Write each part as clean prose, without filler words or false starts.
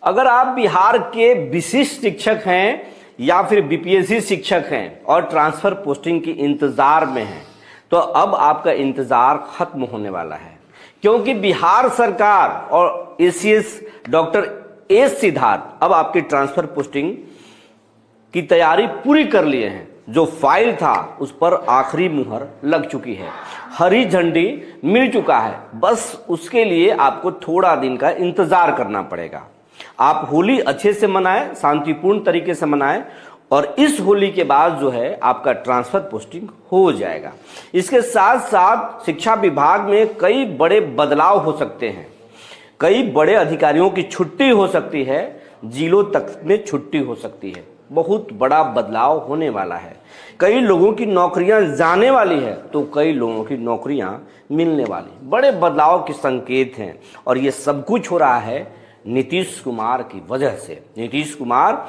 अगर आप बिहार के विशिष्ट शिक्षक हैं या फिर बीपीएससी शिक्षक हैं और ट्रांसफर पोस्टिंग के इंतजार में हैं, तो अब आपका इंतजार खत्म होने वाला है, क्योंकि बिहार सरकार और एसीएस डॉक्टर एस सिद्धार्थ अब आपकी ट्रांसफर पोस्टिंग की तैयारी पूरी कर लिए हैं। जो फाइल था उस पर आखिरी मुहर लग चुकी है, हरी झंडी मिल चुका है। बस उसके लिए आपको थोड़ा दिन का इंतजार करना पड़ेगा। आप होली अच्छे से मनाएं, शांतिपूर्ण तरीके से मनाएं, और इस होली के बाद जो है आपका ट्रांसफर पोस्टिंग हो जाएगा। इसके साथ साथ शिक्षा विभाग में कई बड़े बदलाव हो सकते हैं, कई बड़े अधिकारियों की छुट्टी हो सकती है, जिलों तक में छुट्टी हो सकती है। बहुत बड़ा बदलाव होने वाला है। कई लोगों की नौकरियां जाने वाली है तो कई लोगों की नौकरियां मिलने वाली। बड़े बदलाव के संकेत हैं, और ये सब कुछ हो रहा है नीतीश कुमार की वजह से। नीतीश कुमार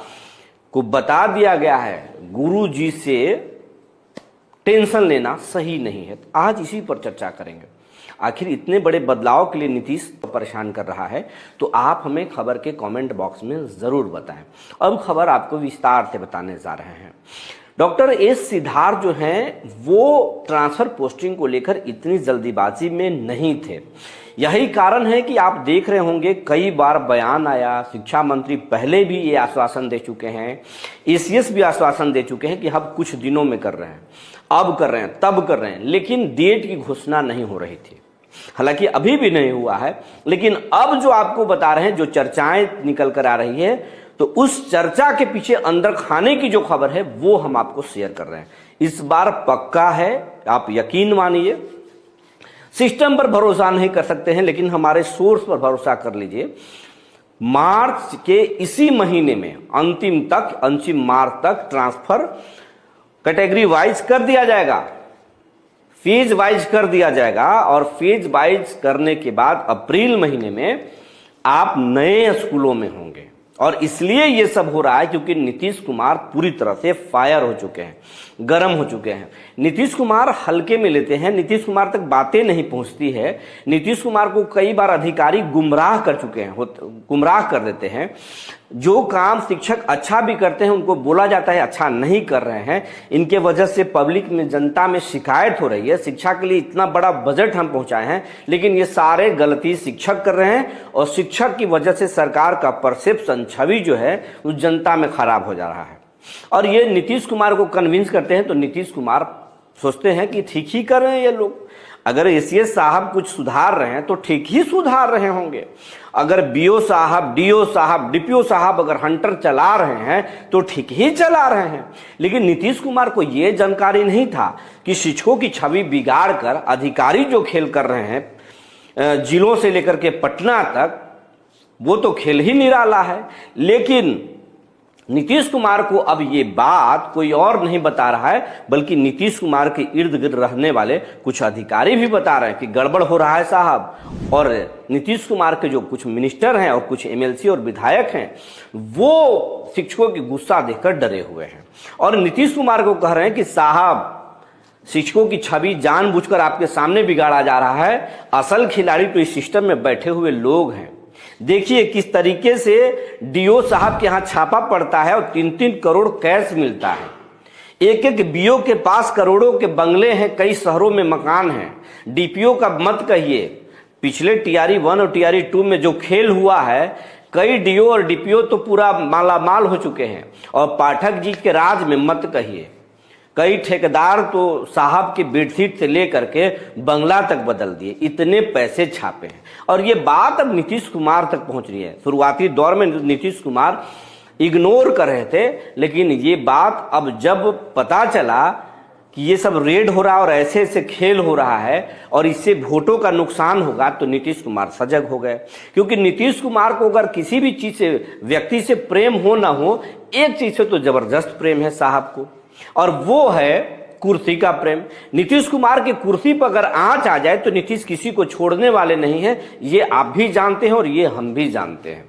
को बता दिया गया है गुरु जी से टेंशन लेना सही नहीं है। आज इसी पर चर्चा करेंगे। आखिर इतने बड़े बदलाव के लिए नीतीश परेशान कर रहा है, तो आप हमें खबर के कमेंट बॉक्स में जरूर बताएं। अब खबर आपको विस्तार से बताने जा रहे हैं। डॉक्टर एस सिद्धार्थ जो हैं वो ट्रांसफर पोस्टिंग को लेकर इतनी जल्दीबाजी में नहीं थे। यही कारण है कि आप देख रहे होंगे कई बार बयान आया, शिक्षा मंत्री पहले भी ये आश्वासन दे चुके हैं, एसीएस भी आश्वासन दे चुके हैं कि हम कुछ दिनों में कर रहे हैं, अब कर रहे हैं, तब कर रहे हैं, लेकिन डेट की घोषणा नहीं हो रही थी। हालांकि अभी भी नहीं हुआ है, लेकिन अब जो आपको बता रहे हैं, जो चर्चाएं निकल कर आ रही है, तो उस चर्चा के पीछे अंदर खाने की जो खबर है वो हम आपको शेयर कर रहे हैं। इस बार पक्का है, आप यकीन मानिए। सिस्टम पर भरोसा नहीं कर सकते हैं, लेकिन हमारे सोर्स पर भरोसा कर लीजिए। मार्च के इसी महीने में अंतिम मार्च तक ट्रांसफर कैटेगरी वाइज कर दिया जाएगा, फेज वाइज कर दिया जाएगा, और फेज वाइज करने के बाद अप्रैल महीने में आप नए स्कूलों में होंगे। और इसलिए ये सब हो रहा है क्योंकि नीतीश कुमार पूरी तरह से फायर हो चुके हैं, गर्म हो चुके हैं। नीतीश कुमार हल्के में लेते हैं, नीतीश कुमार तक बातें नहीं पहुंचती है। नीतीश कुमार को कई बार अधिकारी गुमराह कर चुके हैं, गुमराह कर देते हैं। जो काम शिक्षक अच्छा भी करते हैं उनको बोला जाता है अच्छा नहीं कर रहे हैं। इनके वजह से पब्लिक में, जनता में शिकायत हो रही है। शिक्षा के लिए इतना बड़ा बजट हम पहुंचाए हैं, लेकिन ये सारे गलती शिक्षक कर रहे हैं, और शिक्षक की वजह से सरकार का परसेप्शन, छवि जो है उस जनता में खराब हो जा रहा है। और ये नीतीश कुमार को कन्विंस करते हैं, तो नीतीश कुमार सोचते हैं कि ठीक ही कर रहे हैं ये लोग। अगर एसीएस साहब कुछ सुधार रहे हैं तो ठीक ही सुधार रहे होंगे। अगर बीओ साहब, डीओ साहब, डीपीओ साहब अगर हंटर चला रहे हैं तो ठीक ही चला रहे हैं। लेकिन नीतीश कुमार को यह जानकारी नहीं था कि शिक्षकों की छवि बिगाड़ कर अधिकारी जो खेल कर रहे हैं जिलों से लेकर के पटना तक, वो तो खेल ही निराला है। लेकिन नीतीश कुमार को अब ये बात कोई और नहीं बता रहा है, बल्कि नीतीश कुमार के इर्द गिर्द रहने वाले कुछ अधिकारी भी बता रहे हैं कि गड़बड़ हो रहा है साहब। और नीतीश कुमार के जो कुछ मिनिस्टर हैं और कुछ एमएलसी और विधायक हैं, वो शिक्षकों की गुस्सा देखकर डरे हुए हैं, और नीतीश कुमार को कह रहे हैं कि साहब शिक्षकों की छवि जानबूझकर आपके सामने बिगाड़ा जा रहा है। असल खिलाड़ी तो इस सिस्टम में बैठे हुए लोग हैं। देखिए किस तरीके से डीओ साहब के यहां छापा पड़ता है और 3-3 करोड़ कैश मिलता है। एक एक बीओ के पास करोड़ों के बंगले हैं, कई शहरों में मकान हैं। डीपीओ का मत कहिए, पिछले टीआरई 1 और टीआरई 2 में जो खेल हुआ है, कई डीओ और डीपीओ तो पूरा मालामाल हो चुके हैं। और पाठक जी के राज में मत कहिए, कई ठेकेदार तो साहब की बेडशीट से लेकर के बंगला तक बदल दिए, इतने पैसे छापे हैं। और ये बात अब नीतीश कुमार तक पहुंच रही है। शुरुआती दौर में नीतीश कुमार इग्नोर कर रहे थे, लेकिन ये बात अब जब पता चला कि ये सब रेड हो रहा है और ऐसे ऐसे खेल हो रहा है और इससे वोटों का नुकसान होगा, तो नीतीश कुमार सजग हो गए। क्योंकि नीतीश कुमार को अगर किसी भी चीज से, व्यक्ति से प्रेम हो ना हो, एक चीज से तो जबरदस्त प्रेम है साहब को, और वो है कुर्सी का प्रेम। नीतीश कुमार की कुर्सी पर अगर आंच आ जाए तो नीतीश किसी को छोड़ने वाले नहीं है, ये आप भी जानते हैं और ये हम भी जानते हैं।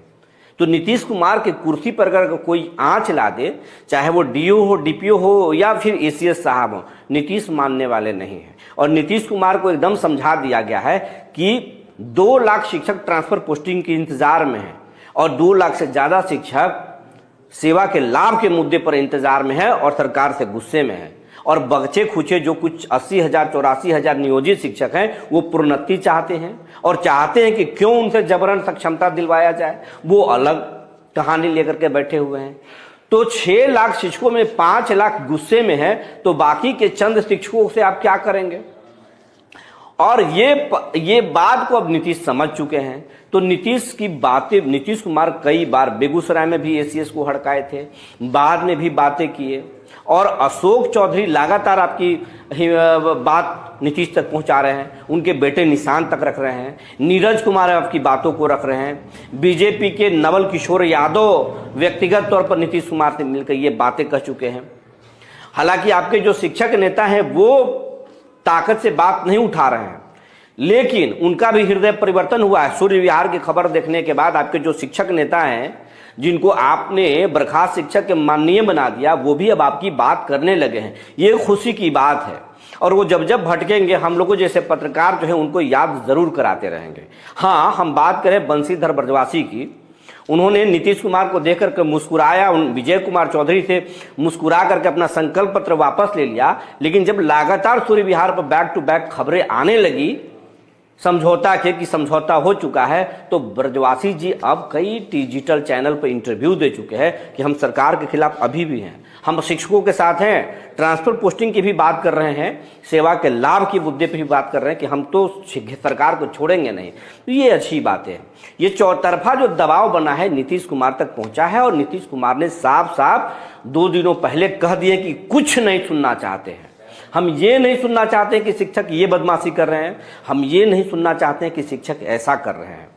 तो नीतीश कुमार की कुर्सी पर अगर कोई आंच ला दे, चाहे वो डीओ हो, डीपीओ हो या फिर एसीएस साहब हो, नीतीश मानने वाले नहीं है। और नीतीश कुमार को एकदम समझा दिया गया है कि 2 लाख शिक्षक ट्रांसफर पोस्टिंग के इंतजार में है, और 2 लाख से ज़्यादा शिक्षक सेवा के लाभ के मुद्दे पर इंतजार में है और सरकार से गुस्से में है। और बचे खुचे जो कुछ 80,000 84,000 नियोजित शिक्षक हैं वो प्रोन्नति चाहते हैं और चाहते हैं कि क्यों उनसे जबरन सक्षमता दिलवाया जाए, वो अलग कहानी लेकर के बैठे हुए हैं। तो 6 लाख शिक्षकों में 5 लाख गुस्से में है, तो बाकी के चंद शिक्षकों से आप क्या करेंगे? और ये बात को अब नीतीश समझ चुके हैं। तो नीतीश की बातें, नीतीश कुमार कई बार बेगूसराय में भी एसीएस को हड़काए थे, बाद में भी बातें किए, और अशोक चौधरी लगातार आपकी बात नीतीश तक पहुंचा रहे हैं, उनके बेटे निशान तक रख रहे हैं, नीरज कुमार आपकी बातों को रख रहे हैं, बीजेपी के नवल किशोर यादव व्यक्तिगत तौर पर नीतीश कुमार से मिलकर ये बातें कह चुके हैं। हालांकि आपके जो शिक्षक नेता हैं वो ताकत से बात नहीं उठा रहे हैं, लेकिन उनका भी हृदय परिवर्तन हुआ है। सूर्य विहार की खबर देखने के बाद आपके जो शिक्षक नेता हैं, जिनको आपने बर्खास्त शिक्षक के माननीय बना दिया, वो भी अब आपकी बात करने लगे हैं। ये खुशी की बात है, और वो जब जब भटकेंगे हम लोगों जैसे पत्रकार जो है उनको याद जरूर कराते रहेंगे। हाँ, हम बात करें बंशीधर ब्रजवासी की, उन्होंने नीतीश कुमार को देख करके मुस्कुराया, विजय कुमार चौधरी से मुस्कुरा करके अपना संकल्प पत्र वापस ले लिया। लेकिन जब लगातार सूर्य विहार पर बैक टू बैक खबरें आने लगी समझौता के कि समझौता हो चुका है, तो ब्रजवासी जी अब कई डिजिटल चैनल पर इंटरव्यू दे चुके हैं कि हम सरकार के खिलाफ अभी भी हैं, हम शिक्षकों के साथ हैं, ट्रांसफर पोस्टिंग की भी बात कर रहे हैं, सेवा के लाभ के मुद्दे पर भी बात कर रहे हैं कि हम तो सरकार को छोड़ेंगे नहीं। तो ये अच्छी बात है। ये चौतरफा जो दबाव बना है नीतीश कुमार तक पहुंचा है, और नीतीश कुमार ने साफ साफ 2 दिनों पहले कह दिए कि कुछ नहीं सुनना चाहते हैं। हम ये नहीं सुनना चाहते कि शिक्षक ये बदमाशी कर रहे हैं, हम ये नहीं सुनना चाहते कि शिक्षक ऐसा कर रहे हैं,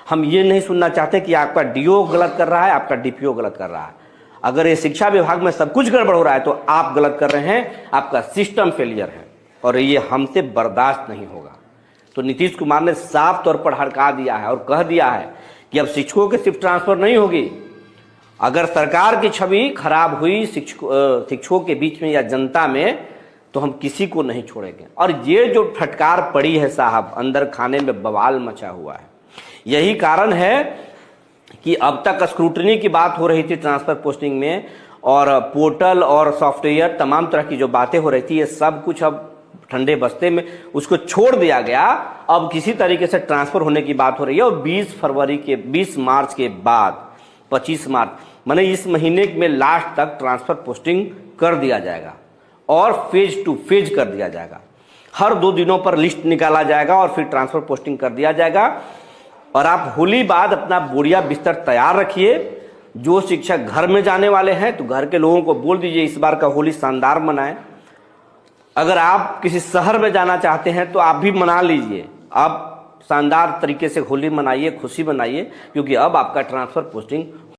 हम ये नहीं सुनना चाहते कि आपका डीओ गलत कर रहा है, आपका डीपीओ गलत कर रहा है। अगर ये शिक्षा विभाग में सब कुछ गड़बड़ हो रहा है तो आप गलत कर रहे हैं, आपका सिस्टम फेलियर है, और ये हमसे बर्दाश्त नहीं होगा। तो नीतीश कुमार ने साफ तौर पर हड़का दिया है और कह दिया है कि अब शिक्षकों की शिफ्ट ट्रांसफर नहीं होगी। अगर सरकार की छवि खराब हुई शिक्षकों के बीच में या जनता में, तो हम किसी को नहीं छोड़ेंगे। और ये जो फटकार पड़ी है साहब, अंदर खाने में बवाल मचा हुआ है। यही कारण है कि अब तक स्क्रूटनी की बात हो रही थी ट्रांसफर पोस्टिंग में, और पोर्टल और सॉफ्टवेयर तमाम तरह की जो बातें हो रही थी, ये सब कुछ अब ठंडे बस्ते में उसको छोड़ दिया गया। अब किसी तरीके से ट्रांसफर होने की बात हो रही है, और 20 मार्च के बाद 25 मार्च माने इस महीने में लास्ट तक ट्रांसफर पोस्टिंग कर दिया जाएगा, और फेज टू फेज कर दिया जाएगा। हर 2 दिनों पर लिस्ट निकाला जाएगा और फिर ट्रांसफर पोस्टिंग कर दिया जाएगा। और आप होली बाद अपना बोरिया बिस्तर तैयार रखिए। जो शिक्षक घर में जाने वाले हैं तो घर के लोगों को बोल दीजिए इस बार का होली शानदार मनाएं। अगर आप किसी शहर में जाना चाहते हैं तो आप भी मना लीजिए, आप शानदार तरीके से होली मनाइए, खुशी मनाइए, क्योंकि अब आपका ट्रांसफर पोस्टिंग